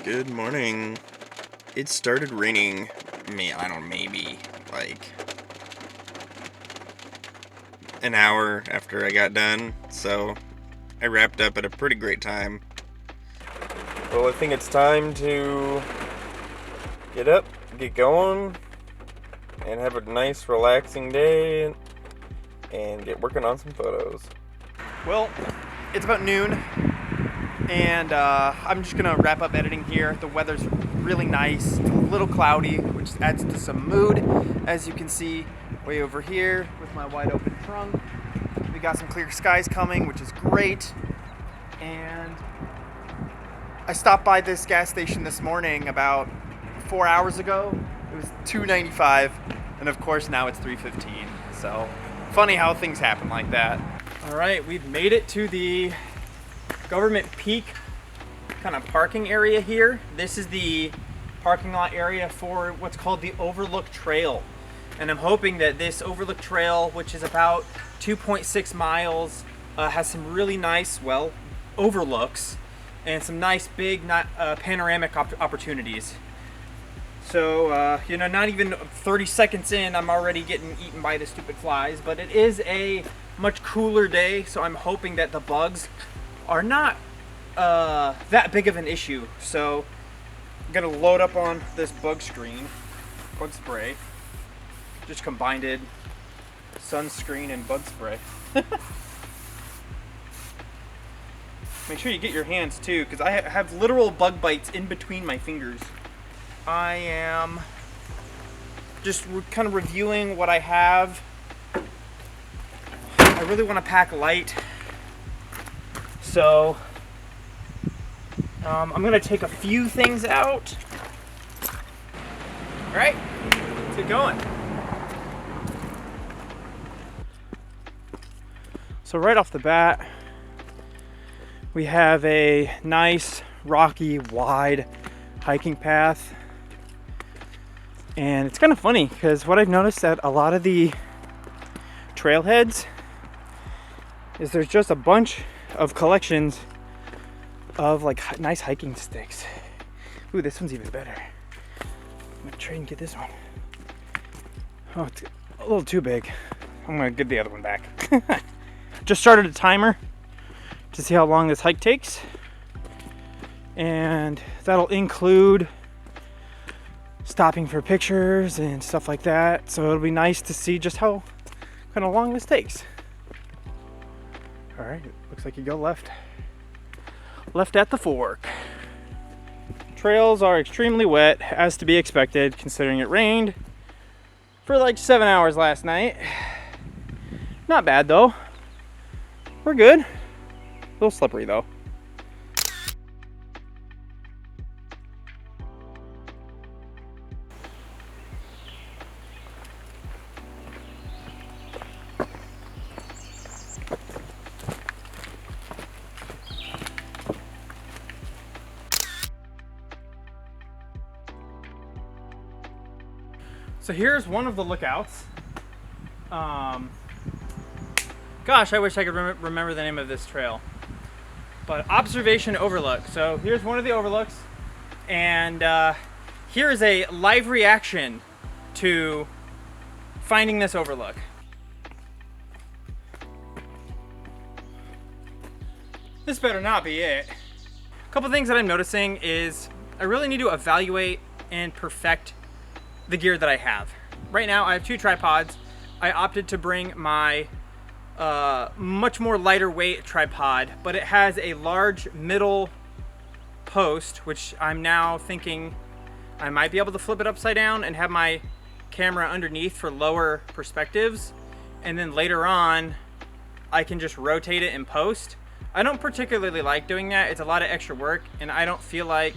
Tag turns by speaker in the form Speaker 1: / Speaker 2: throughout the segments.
Speaker 1: Good morning. It started raining, I don't know, maybe like an hour after I got done, so I wrapped up at a pretty great time. Well, I think it's time to get up, get going, and have a nice relaxing day and get working on some photos.
Speaker 2: Well, it's about noon, and I'm just gonna wrap up editing here. The weather's really nice. It's a little cloudy, which adds to some mood. As you can see way over here with my wide open trunk, we got some clear skies coming, which is great. And I stopped by this gas station this morning about 4 hours ago. It was $2.95, and of course now it's $3.15. So funny how things happen like that. All right, we've made it to the Government Peak kind of parking area here. This is the parking lot area for what's called the Overlook Trail. And I'm hoping that this Overlook Trail, which is about 2.6 miles, has some really nice, overlooks and some nice big panoramic opportunities. So, not even 30 seconds in, I'm already getting eaten by the stupid flies, but it is a much cooler day, so I'm hoping that the bugs are not that big of an issue. So I'm gonna load up on this bug spray, just combined it, sunscreen and bug spray. Make sure you get your hands too, because I have literal bug bites in between my fingers. I am just kind of reviewing what I have. I really want to pack light, so I'm going to take a few things out. All right, let's get going. So right off the bat, we have a nice, rocky, wide hiking path. And it's kind of funny because what I've noticed that a lot of the trailheads is there's just a bunch of collections of like nice hiking sticks. Ooh, this one's even better. I'm gonna try and get this one. Oh, it's a little too big. I'm gonna get the other one back. Just started a timer to see how long this hike takes, and that'll include stopping for pictures and stuff like that. So it'll be nice to see just how kind of long this takes. All right, looks like you go left at the fork. Trails are extremely wet, as to be expected, considering it rained for like 7 hours last night. Not bad though. We're good. A little slippery though. So here's one of the lookouts. Gosh, I wish I could remember the name of this trail. But Observation Overlook. So here's one of the overlooks. And here is a live reaction to finding this overlook. This better not be it. A couple things that I'm noticing is I really need to evaluate and perfect the gear that I have. Right now I have 2 tripods. I opted to bring my much more lighter weight tripod, but it has a large middle post, which I'm now thinking I might be able to flip it upside down and have my camera underneath for lower perspectives, and then later on I can just rotate it in post. I don't particularly like doing that. It's a lot of extra work, and I don't feel like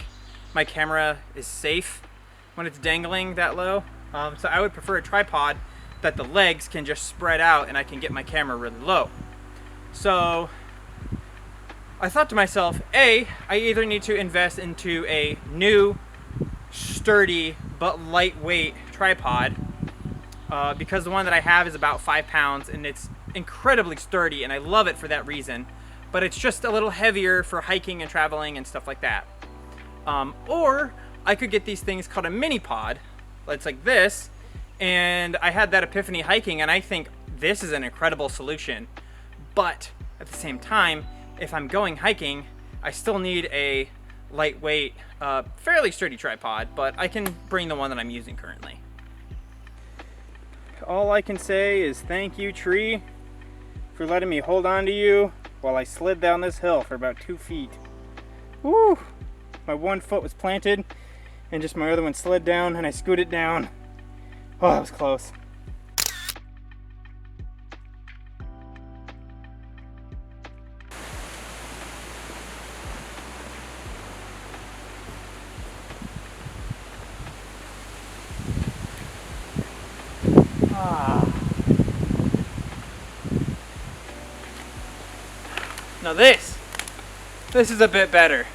Speaker 2: my camera is safe when it's dangling that low. So I would prefer a tripod that the legs can just spread out and I can get my camera really low. So I thought to myself, I either need to invest into a new, sturdy, but lightweight tripod, because the one that I have is about 5 pounds and it's incredibly sturdy and I love it for that reason, but it's just a little heavier for hiking and traveling and stuff like that. Or I could get these things called a mini pod. It's like this, and I had that epiphany hiking, and I think this is an incredible solution. But at the same time, if I'm going hiking, I still need a lightweight, fairly sturdy tripod, but I can bring the one that I'm using currently. All I can say is thank you, tree, for letting me hold on to you while I slid down this hill for about 2 feet. Woo! My one foot was planted and just my other one slid down, and I scooted down. Oh, that was close. Now this is a bit better.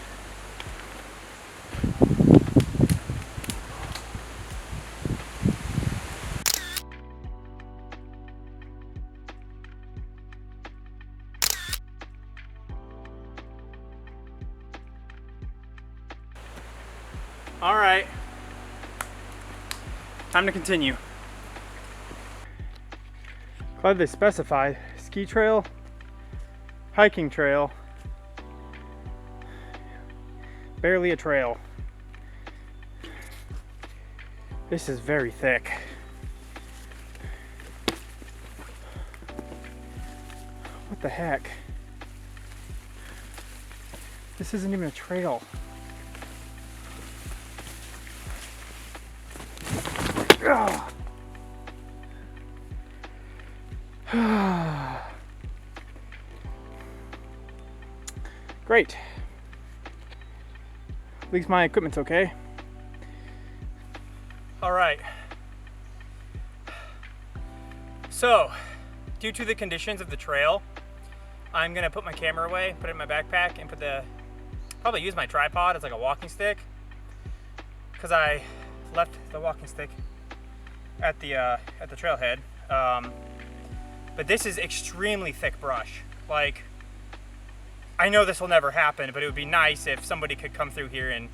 Speaker 2: All right, time to continue. How did they specify? Ski trail, hiking trail, barely a trail. This is very thick. What the heck? This isn't even a trail. Great. At least my equipment's okay. All right. So, due to the conditions of the trail, I'm gonna put my camera away, put it in my backpack, and probably use my tripod as like a walking stick, because I left the walking stick at the trailhead. But this is extremely thick brush. Like, I know this will never happen, but it would be nice if somebody could come through here and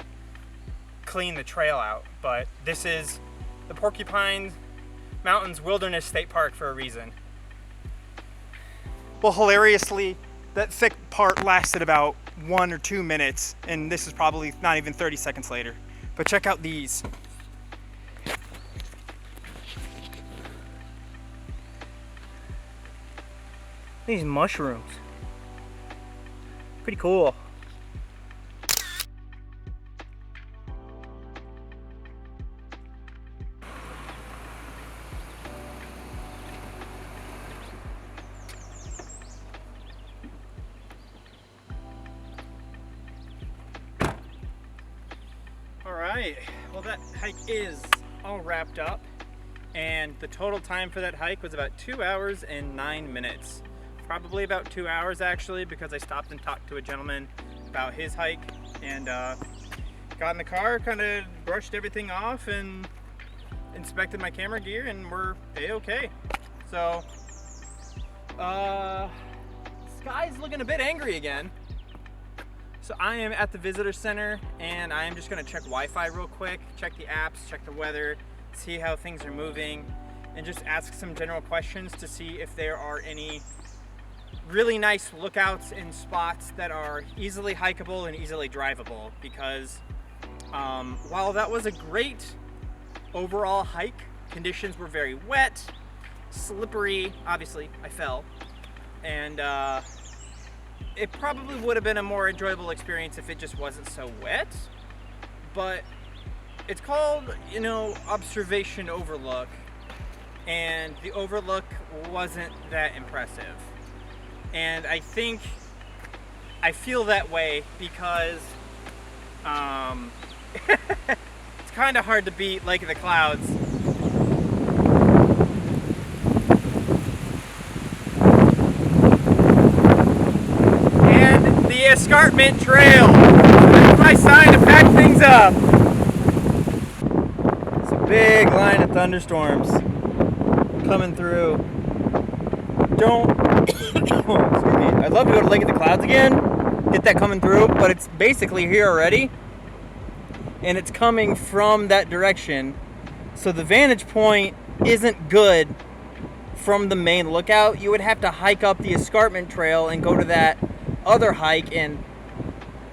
Speaker 2: clean the trail out. But this is the Porcupine Mountains Wilderness State Park for a reason. Well, hilariously, that thick part lasted about 1 or 2 minutes, and this is probably not even 30 seconds later. But check out these. These mushrooms. Pretty cool. All right, well, that hike is all wrapped up, and the total time for that hike was about 2 hours and 9 minutes. Probably about 2 hours actually, because I stopped and talked to a gentleman about his hike, and got in the car, kind of brushed everything off and inspected my camera gear, and we're a-okay. So, sky's looking a bit angry again. So I am at the visitor center, and I am just gonna check Wi-Fi real quick, check the apps, check the weather, see how things are moving, and just ask some general questions to see if there are any really nice lookouts and spots that are easily hikeable and easily drivable, because while that was a great overall hike, conditions were very wet, slippery, obviously I fell, and it probably would have been a more enjoyable experience if it just wasn't so wet. But it's called, you know, Observation Overlook, and the overlook wasn't that impressive. And I think I feel that way because it's kind of hard to beat Lake of the Clouds. And the escarpment trail. That's my sign to pack things up. It's a big line of thunderstorms coming through. Excuse me. I'd love to go to Lake of the Clouds again, get that coming through, but it's basically here already. and it's coming from that direction. So the vantage point isn't good from the main lookout. You would have to hike up the escarpment trail and go to that other hike, and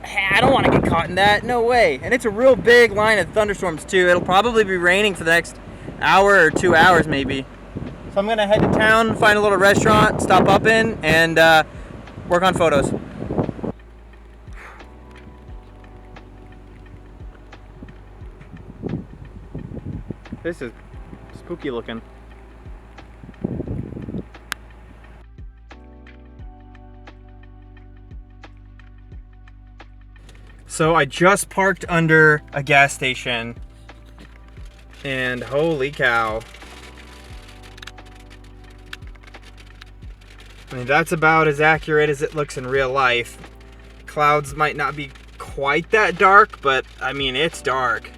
Speaker 2: I don't want to get caught in that. No way. And it's a real big line of thunderstorms too. It'll probably be raining for the next hour or 2 hours maybe. So I'm gonna head to town, find a little restaurant, stop up in, and work on photos. This is spooky looking. So I just parked under a gas station, and holy cow. I mean, that's about as accurate as it looks in real life. Clouds might not be quite that dark, but I mean, it's dark.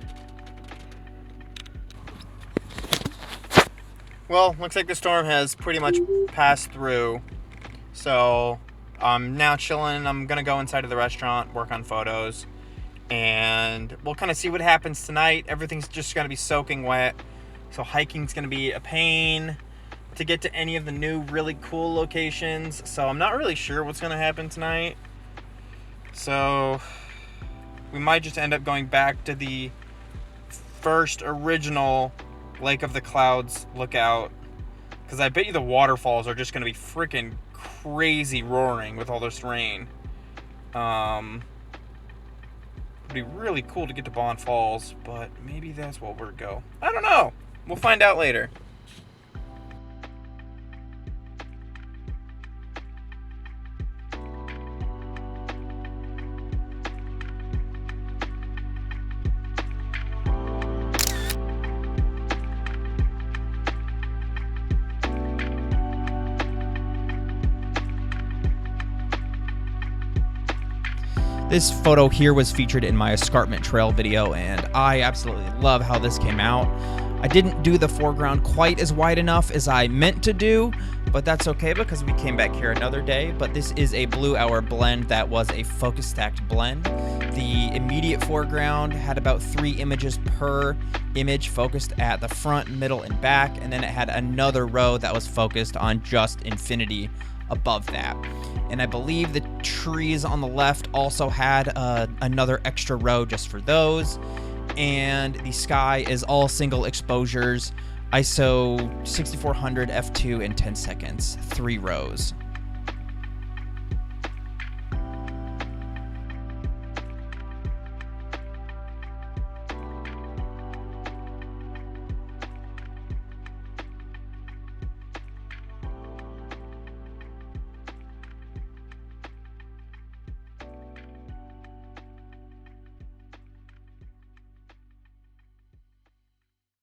Speaker 2: Well, looks like the storm has pretty much passed through. So I'm now chilling. I'm gonna go inside of the restaurant, work on photos, and we'll kind of see what happens tonight. Everything's just gonna be soaking wet, so hiking's gonna be a pain to get to any of the new really cool locations. So I'm not really sure what's gonna happen tonight. So we might just end up going back to the first original Lake of the Clouds lookout, because I bet you the waterfalls are just gonna be freaking crazy roaring with all this rain. It'd be really cool to get to Bond Falls, but maybe that's where we'll go. I don't know. We'll find out later.
Speaker 3: This photo here was featured in my escarpment trail video, and I absolutely love how this came out. I didn't do the foreground quite as wide enough as I meant to do, but that's okay because we came back here another day. But this is a blue hour blend that was a focus stacked blend. The immediate foreground had about 3 images per image focused at the front, middle, and back, and then it had another row that was focused on just infinity above that. And I believe the trees on the left also had another extra row just for those. And the sky is all single exposures, ISO 6400 f2 in 10 seconds, 3 rows.